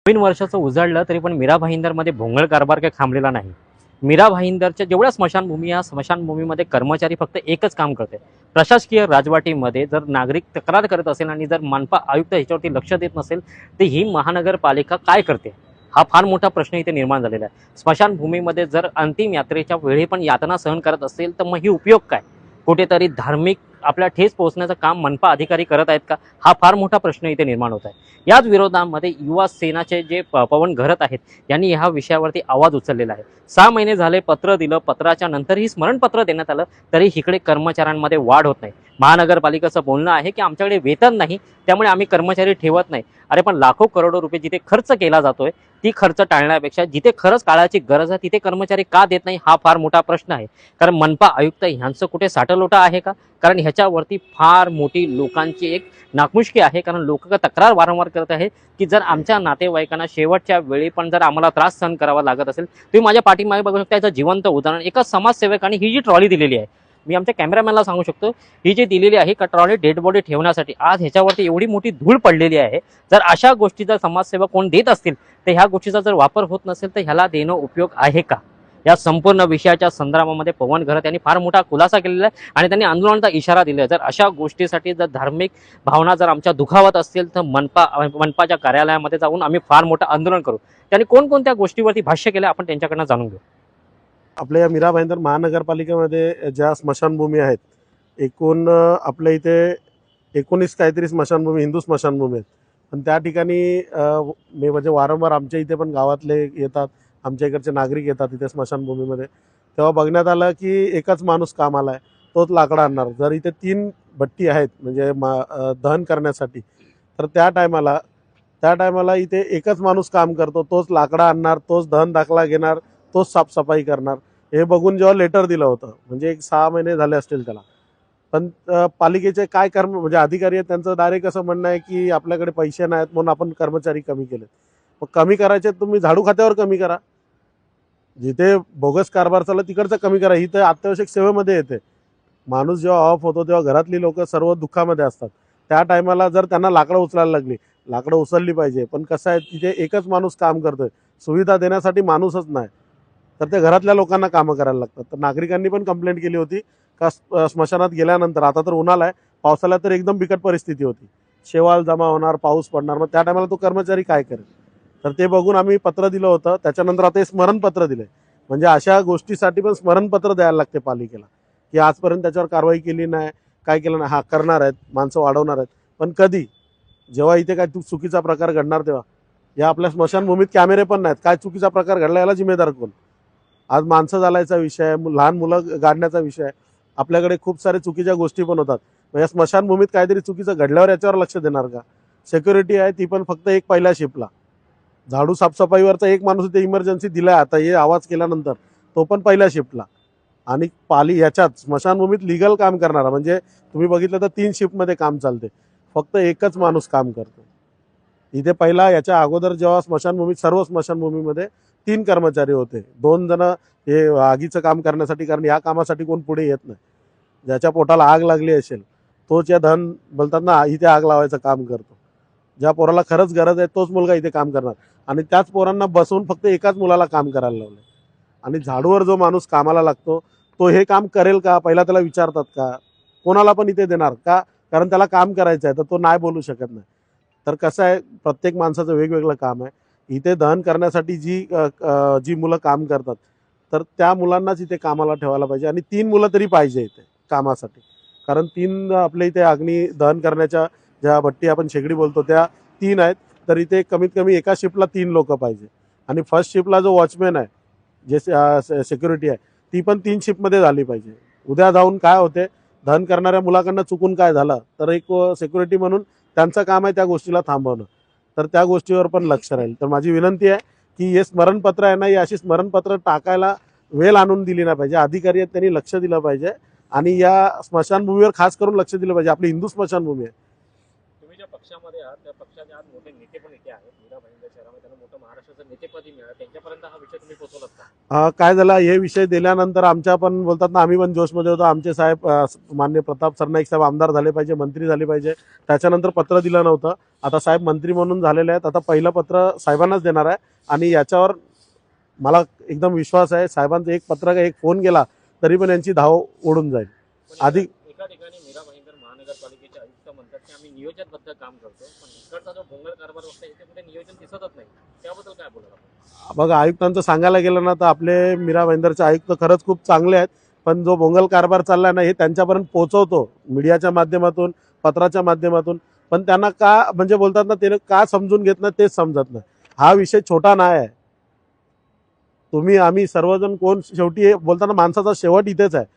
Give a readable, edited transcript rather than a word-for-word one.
नवीन वर्षाचं उजाडलं तरी पण मीरा भाईंदरमध्ये भोंगळ कारभार काही थांबलेला नाही। मीरा भाईंदरच्या जेवढ्या स्मशानभूमी या स्मशानभूमीमध्ये कर्मचारी फक्त एकच काम करते। प्रशासकीय राजवाटीमध्ये जर नागरिक तक्रार करत असेल आणि जर मनपा आयुक्त ह्याच्यावरती लक्ष देत नसेल तर ही महानगरपालिका काय करते, हा फार मोठा प्रश्न इथे निर्माण झालेला आहे। स्मशानभूमीमध्ये जर अंतिम यात्रेच्या वेळी पण यातना सहन करत असेल तर मग ही उपयोग काय? कुठेतरी धार्मिक आपल्या ठेस पोहोचण्याचं काम मनपा अधिकारी करत आहेत का, हा फार मोठा प्रश्न इथे निर्माण होत आहे। याच विरोधामध्ये युवा सेनाचे जे पवन घरत आहेत यांनी ह्या विषयावरती आवाज उचललेला आहे। 6 महिने झाले पत्र दिलं, पत्राच्या नंतरही स्मरणपत्र देण्यात आलं तरी इकडे कर्मचाऱ्यांमध्ये वाढ होत नाही। महानगरपालिकेचं बोलणं आहे की आमच्याकडे वेतन नाही त्यामुळे आम्ही कर्मचारी ठेवत नाही। अरे पण लाखो करोडो रुपये जिथे खर्च केला जातोय ती खर्च टाळण्यापेक्षा जिथे खरंच काळाची गरज आहे तिथे कर्मचारी का देत नाही, हा फार मोठा प्रश्न आहे। कारण मनपा आयुक्त ह्यांचं कुठे साठलोटा आहे का? कारण ह्याच्यावरती फार मोठी लोकांची एक नाखमुष्की आहे। कारण लोक तक्रार वारंवार करत आहेत की जर आमच्या नातेवाईकांना शेवटच्या वेळी पण जर आम्हाला त्रास सहन करावा लागत असेल, तुम्ही माझ्या पाठीमागे बघू शकता याचं जिवंत उदाहरण एका समाजसेवकाने ही जी ट्रॉली दिलेली आहे, मी आमच्या कॅमेरामॅनला सांगू शकतो ही जी दिलेली आहे का ट्रॉली डेड बॉडी ठेवण्यासाठी, आज ह्याच्यावरती एवढी मोठी धूळ पडलेली आहे। जर अशा गोष्टी जर समाजसेवक कोण देत असतील तर ह्या गोष्टीचा जर वापर होत नसेल तर ह्याला देणं उपयोग आहे का? या संपूर्ण विषयाच्या संदर्भामध्ये पवन घरत यांनी फार मोठा खुलासा केलेला आहे आणि त्यांनी आंदोलनाचा इशारा दिला आहे। जर अशा गोष्टीसाठी जर धार्मिक भावना जर आमच्या दुखावत असतील तर मनपाच्या कार्यालयामध्ये जाऊन आम्ही फार मोठं आंदोलन करू। त्यांनी कोणकोणत्या गोष्टीवरती भाष्य केलं आपण त्यांच्याकडनं जाणून घेऊ। आपल्या या मीरा भाईंदर महानगरपालिकेमध्ये ज्या स्मशानभूमी आहेत, एकूण आपल्या इथे 19 काहीतरी स्मशानभूमी हिंदू स्मशानभूमी आहेत। पण त्या ठिकाणी मी म्हणजे वारंवार आमच्या इथे पण गावातले येतात, आमच्या इकडचे नागरिक येतात इथे स्मशानभूमीमध्ये, तेव्हा बघण्यात आलं की एकच माणूस कामाला आहे, तोच लाकडं आणणार। जर इथे 3 भट्टी आहेत म्हणजे दहन करण्यासाठी, तर त्या टायमाला इथे एकच माणूस काम करतो, तोच लाकडं आणणार, तोच दहन दाखला घेणार, तोच साफसफाई करणार। हे बघून जेव्हा लेटर दिलं होतं म्हणजे एक 6 महिने झाले असतील त्याला, पण पालिकेचे काय म्हणजे अधिकारी आहेत त्यांचं डायरेक्ट असं म्हणणं आहे की आपल्याकडे पैसे नाहीत म्हणून आपण कर्मचारी कमी केलेत। मग कमी करायचे तुम्ही झाडू खात्यावर कमी करा, जिथे बोगस कारभार चालला तिकडचं कमी करा। ही तर अत्यावश्यक सेवेमध्ये येते। माणूस जेव्हा ऑफ होतो तेव्हा घरातली लोक सर्व दुःखामध्ये असतात, त्या टायमाला जर त्यांना लाकडं उचलायला लागली, लाकडं उचलली पाहिजे, पण कसं आहे तिथे एकच माणूस काम करतोय, सुविधा देण्यासाठी माणूसच नाही, तर ते घरातल्या लोकांना कामं करायला लागतात। तर नागरिकांनी पण कंप्लेंट केली होती का स्मशानात गेल्यानंतर, आता तर उन्हाळा आहे, पावसाळ्यात तर एकदम बिकट परिस्थिती होती, शेवाळ जमा होणार, पाऊस पडणार, मग त्या टायमाला तो कर्मचारी काय करेल? तर ते बघून आम्ही पत्र दिलं होतं। त्याच्यानंतर आता हे स्मरणपत्र दिले, म्हणजे अशा गोष्टीसाठी पण स्मरणपत्र द्यायला लागते पालिकेला की आजपर्यंत त्याच्यावर कारवाई केली नाही, काय केलं नाही। हा करणार आहेत, माणसं वाढवणार आहेत, पण कधी? जेव्हा इथे काय चुकीचा प्रकार घडणार तेव्हा। या आपल्या स्मशानभूमीत कॅमेरे पण नाहीत, काय चुकीचा प्रकार घडला याला जिम्मेदार कोण? आज माणसं जालायचा विषय आहे, लहान मुलं गाडण्याचा विषय आहे, आपल्याकडे खूप सारे चुकीच्या गोष्टी पण होतात। मग या स्मशानभूमीत काहीतरी चुकीचं घडल्यावर याच्यावर लक्ष देणार का? सिक्युरिटी आहे ती पण फक्त एक पहिल्या शिफ्टला, झाडू साफसफाईवरचा एक माणूस इथे इमर्जन्सी दिलाय आता हे आवाज केल्यानंतर, तो पण पहिल्या शिफ्टला। आणि याच्यात स्मशानभूमीत लिगल काम करणारा म्हणजे तुम्ही बघितलं तर 3 शिफ्टमध्ये काम चालते, फक्त एकच माणूस काम करतो इथे। पहिला याच्या अगोदर जेव्हा स्मशानभूमीत सर्व स्मशानभूमीमध्ये 3 कर्मचारी होते, 2 जण हे आगीचं काम करण्यासाठी, कारण या कामासाठी कोण पुढे येत नाही। ज्याच्या पोटाला आग लागली असेल तोच या दहन बोलतात ना इथे आग लावायचं काम करतो। ज्या पोराला खरंच गरज आहे तोच मुलगा इथे काम करणार, आणि त्याच पोरांना बसवून फक्त एकाच मुलाला काम करायला लावलं। आणि झाडूवर जो माणूस कामाला लागतो तो हे काम करेल का पहिला त्याला विचारतात का? कोणाला पण इथे देणार का? कारण त्याला काम करायचं आहे तर तो नाही बोलू शकत नाही। तर कसं आहे, प्रत्येक माणसाचं वेगवेगळं काम आहे। इथे दहन करण्यासाठी जी मुलं काम करतात तर त्या मुलांनाच इथे कामाला ठेवायला पाहिजे, आणि 3 मुलं तरी पाहिजे इथे कामासाठी। कारण 3 आपल्या इथे अग्नी दहन करण्याच्या ज्या भट्टी आपण शेगडी बोलतो त्या 3 आहेत, तर इथे कमीत कमी एका शिफ्टला 3 लोक पाहिजे। आणि फर्स्ट शिफ्टला जो वॉचमॅन आहे, जे सिक्युरिटी आहे, ती पण 3 शिफ्टमध्ये झाली पाहिजे। उद्या जाऊन काय होते, दहन करणाऱ्या मुलाकडनं चुकून काय झालं तर एक सिक्युरिटी म्हणून त्यांचं काम आहे त्या गोष्टीला थांबवणं, तर त्या गोष्टीवर पण लक्ष राहील। तर माझी विनंती आहे की हे स्मरणपत्र आहे ना, ही अशी स्मरणपत्र टाकायला वेळ आणून दिली नाही पाहिजे। अधिकारी आहेत त्यांनी लक्ष दिलं पाहिजे, आणि या स्मशानभूमीवर खास करून लक्ष दिलं पाहिजे। आपली हिंदू स्मशानभूमी आहे, ज्या पक्षामध्ये आहात त्या पक्षाचे आज मोठे नेते पण इथे आहेत मीरा भाईंदर शहरामध्ये, त्यांना मोठं महाराष्ट्राचं नेतेपदी मिळालं, त्यांच्यापर्यंत हा विषय तुम्ही पोहोचवलात का? काय झालं हे विषय दिल्यानंतर आमच्या पण बोलतात ना, आम्ही पण जोशमध्ये होतो. आमचे साहेब मान्य प्रताप सरनाईक साहेब आमदार झाले पाहिजे, मंत्री झाले पाहिजे. त्याच्यानंतर पत्र दिलं नव्हतं. आता साहेब मंत्री म्हणून झालेले आहेत. आता पहिलं पत्र साहेबांनाच देणार आहे आणि याच्यावर मला एकदम विश्वास आहे. साहेबांचं एक पत्र एक फोन केला तरी पण यांची धाव ओढून जाईल. पण आधी एका ठिकाणी मीरा भाईंदर महानगरपालिकेचे आयुक्त म्हणतात की आम्ही नियोजनबद्ध काम करतो, पण इकडचा जो भोंगळ कारभार बघता इथे कुठे नियोजन दिसतच नाही, त्याबद्दल काय बोलणार आपण? बघा, आयुक्तांचं सांगायला गेलं ना तर आपले मीरा भाईंदरचे आयुक्त खरंच खूप चांगले आहेत. पण जो भोंगल कारभार चाललाय ना हे त्यांच्यापर्यंत पोहोचवतो मीडियाच्या माध्यमातून, पत्राच्या माध्यमातून. पण त्यांना का म्हणजे बोलतात ना, ते का समजून घेत नाही तेच समजत नाही. हा विषय छोटा नाही आहे. तुम्ही आम्ही सर्वजण कोण शेवटी हे बोलताना माणसाचा शेवट इथेच आहे.